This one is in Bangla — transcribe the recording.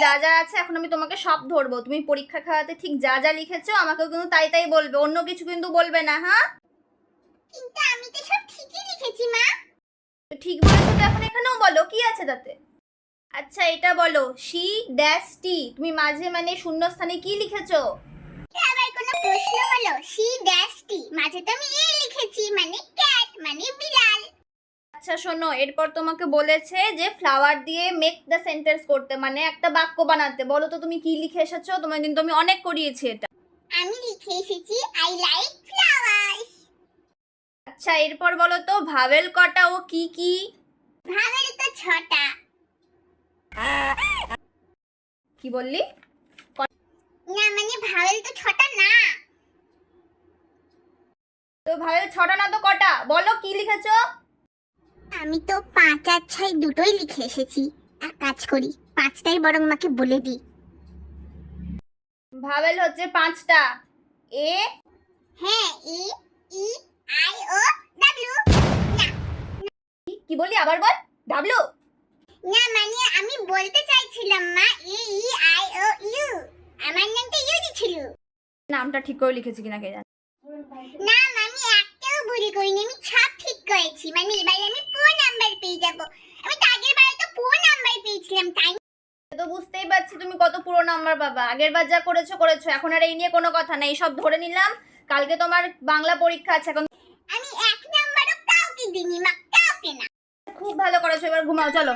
যা যা আছে এখন আমি তোমাকে সব ধরবো। তুমি পরীক্ষা খাতাতে ঠিক যা যা লিখেছো আমাকেও কিন্তু তাই তাই বলবে, অন্য কিছু কিন্তু বলবে না। হ্যাঁ, কিন্তু আমি তো সব ঠিকই লিখেছি মা। তো ঠিক বলেছো তো এখন এখানেও বলো, কি আছে তাতে। আচ্ছা এটা বলো, শি ড্যাশ টি, তুমি মাঝে মানে শূন্যস্থানে কি লিখেছো? আবার কোনো প্রশ্ন হলো? সি ড্যাশ টি, মাঝে তো আমি এ লিখেছি, মানে ক্যাট, মানে বিড়াল। আচ্ছা শোনো, এরপর তোমাকে বলেছে যে ফ্লাওয়ার দিয়ে মেক দ্য সেন্টেন্স করতে, মানে একটা বাক্য বানাতে। বলো তো তুমি কি লিখে এসেছো? তোমার কিন্তু আমি অনেক করিয়েছি এটা। আমি লিখে এসেছি আই লাইক ফ্লাওয়ার্স। আচ্ছা এরপর বলো তো ভাবেল কটা ও কি কি? ভাবেল তো 6টা। কি বললি? না মানে ভাবেল তো 6টা না। তো ভাবেল 6টা না তো কটা? বলো কি লিখেছো? আমি তো 5 আর 6 দুটোই লিখে এসেছি। এক কাজ করি, 5টাই বরং মাকে বলে দিই। ভাবেল হচ্ছে 5টা। এ, হ্যাঁ, ই, ই, আই ও ডাব্লিউ। না কি বললি আবার বল। ডাবলু? না মানে আমি বলতে চাইছিলাম মা, এ ই আই ও ইউ, আমার নামটা ইউজি ছিল। নামটা ঠিক করে লিখেছি কিনা কে জানে। না আমি একটাও ভুল করিনি, আমি সব ঠিক করেছি। মানে এবারে আমি পুরো নাম্বার পেয়ে যাব। আমি তো আগের বারে তো পুরো নাম্বার পেয়েছিলাম, তাই না? তো বুঝতেই পারছি তুমি কত পুরো নাম্বার পাবা। আগের বার যা করেছো করেছো, এখন আর এই নিয়ে কোনো কথা নেই, সব ধরে নিলাম। কালকে তোমার বাংলা পরীক্ষা আছে, এখন আমি 1 নাম্বারও কাউকে দিইনি মা, কাউকে না। খুব ভালো করেছো, এবার ঘুমাও চলো।